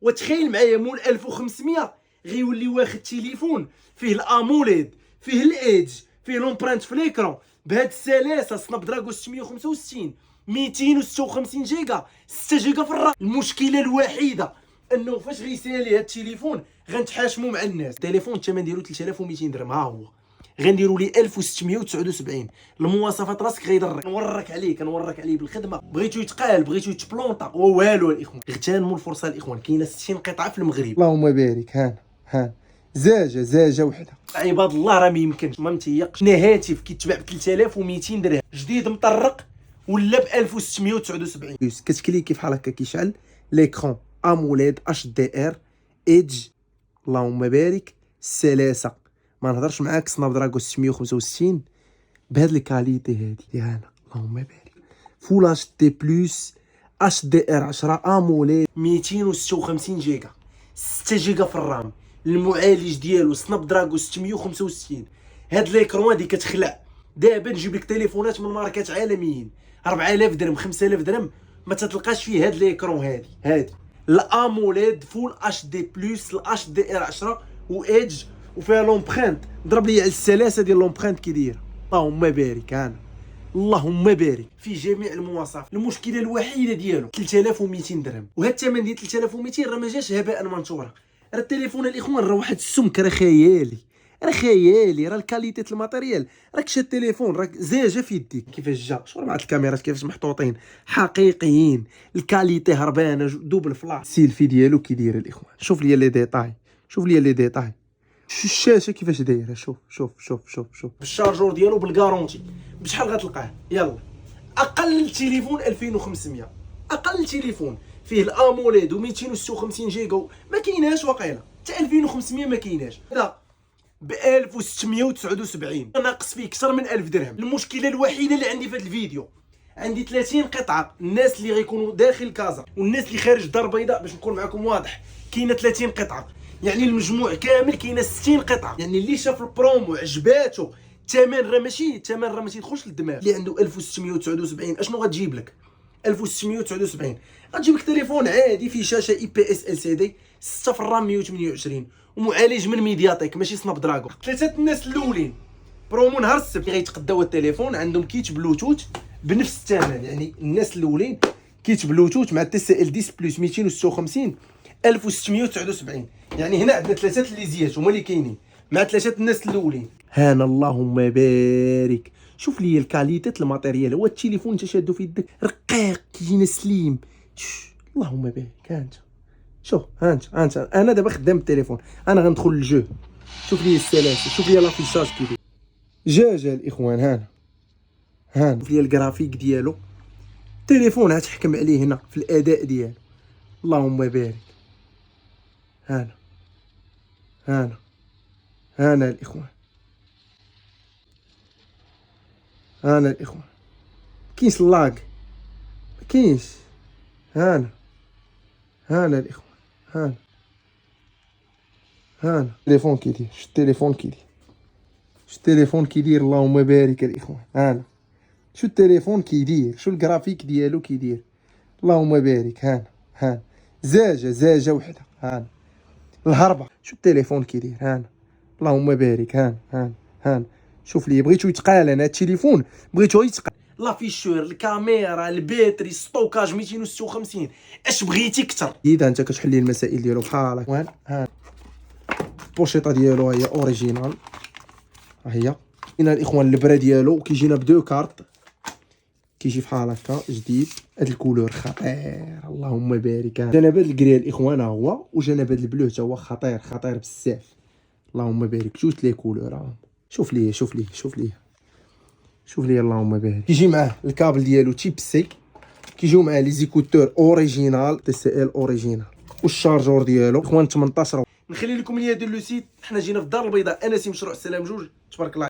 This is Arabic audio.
وتخيل معايا مول 1500 غيولي واخد تليفون فيه الاموليد، فيه الايدج، فيه لومبرانت في ليكرون، بهاد السلاسه سناب دراجون 665 256 جيجا 6 جيجا في الرام. المشكله الوحيده انه فاش غيسالي هاد التليفون غنتحاشموا مع الناس. التليفون الثمن ديالو 3200 درهم، ها هو غنديروا ليه 1679. المواصفات راسك غيضرك. نورك عليه بالخدمه. بغيتو يتقال، بغيتو يتبلونطا، والو الاخوان. اغتنموا الفرصه الاخوان، كاينه 60 قطعه في المغرب. اللهم بارك. هان زاجه وحده. عباد الله راه ما يمكنش، ما متيقش. هاتف كيتباع ب 3200 درهم جديد مطرق ولا ب 1679. كتكليكي فحال هكا كيشعل ليكرون اموليد اتش دي ار ايدج. اللهم بارك. السلاسه ما نهضرش معاك. سناب دراجون 665 بهاد الكاليتي هادي ديالنا. اللهم بارك. فول اتش دي بلس اتش دي ار 10 اموليد 256 جيجا 6 جيجا في الرام. المعالج ديالو سناب دراجون 665. هاد ليكرون هادي كتخلع. دابا نجيب لك تليفونات من ماركات عالميين 4000 درهم 5000 درهم ما تتلقاش فيه هاد ليكرون. هادي الاموليد فول اتش دي بلس الاتش دي ار 10 وايدج وفيها لومبرانت. ضرب لي على السلاسه ديال لومبرانت كي دايره. اللهم بارك. اللهم بارك. في جميع المواصفات. المشكله الوحيده ديالو 3200 درهم، وهذا الثمن ديال 3200 راه ما جاش هباء منثورا. راه التليفون الاخوان راه واحد السمك راه خيالي، راه الكاليتي الماتيريال. راك شاد التليفون راك زاجه في يديك. كيفاش جا؟ شوف مع الكاميرات كيفاش محطوطين حقيقيين. الكاليتي هربانه دوبل فلاش. السيلفي ديالو كي داير الاخوان. شوف لي لي ديتاي. الشاشه كيفاش دايره. شوف بالشارجور ديالو بالكارونتي. بشحال غتلقاه؟ يلا اقل تليفون 2500. اقل تليفون فيه الاموليد و256 جيجا ما كايناش واقيلا. حتى 2500 ما كايناش. هذا ب 1679 ناقص فيه اكثر من 1000 درهم. المشكله الوحيده اللي عندي في هذا الفيديو عندي 30 قطعه. الناس اللي غيكونوا داخل كازا والناس اللي خارج الدار البيضاء باش نكون معكم واضح كاينه 30 قطعه، يعني المجموع كامل كاينه 60 قطعه. يعني اللي شاف البرومو عجباتو الثمن راه ماشي يدخلش للدماغ. اللي عنده 1679 اشنو غتجيب لك؟ 1679 غتجيب لك تليفون عادي فيه شاشه اي بي اس ال سي دي 6 في الرام 128 ومعالج من ميدياتيك ماشي سناب دراجون. ثلاثه الناس الاولين برومو نهار السبت غيتقداو التليفون عندهم كيت بلوتوث بنفس الثمن. يعني الناس الاولين كيت بلوتوث مع تي سي ال 10 بلس 256 1679. يعني هنا عندنا ثلاثه اللي زيات هما اللي كاينين مع ثلاثه الناس الاولين. اللهم بارك. شوف لي الكاليتي الماتيريال. هو التليفون انت شادو في يدك رقيق كيجينا سليم. اللهم بارك. شوف انت انا دابا خدام التليفون انا غندخل للجو. شوف لي السلاسه، شوف لي لافيشاج كيدير جاجه الاخوان. شوف لي الجرافيك ديالو. التليفون غتحكم عليه هنا في الاداء ديالو. اللهم بارك. الاخوان. الاخوان كاينش لاك ما كاينش. الاخوان. التليفون كيدير. شو التليفون كيدير. اللهم بارك الاخوان. شو التليفون كيدير. شو الجرافيك ديالو كيدير. اللهم بارك. زاجه وحده. الهربه. شو التليفون كيدير. اللهم بارك. شوف لي بغيتو يتقال. انا التليفون بغيتو يتقال. لا فيشور الكاميرا الباتري ستوكاج 256 اش بغيتي كثر. اذا انت كتحل لي المسائل ديالو بحال هكا. البوشيطه ديالو هي اوريجينال. هي هنا الاخوان البرا ديالو كيجينا بدو كارت. كيجي بحال هكا جديد. هاد الكولور خطير. اللهم بارك. جانا هاد الكري الاخوان هو وجانا هاد البلو حتى هو خطير بزاف. اللهم بارك. جوج لي كولور. شوف لي اللهم بارك. كيجي معاه الكابل ديالو تيب سي. كيجيو معاه لي زيكوتور اوريجينال تي سي ال اوريجينال والشارجور ديالو اخوان 18. نخلي لكم ليا ديال لو سيت. حنا جينا في الدار البيضاء انسي مشروع السلام 2 تبارك الله.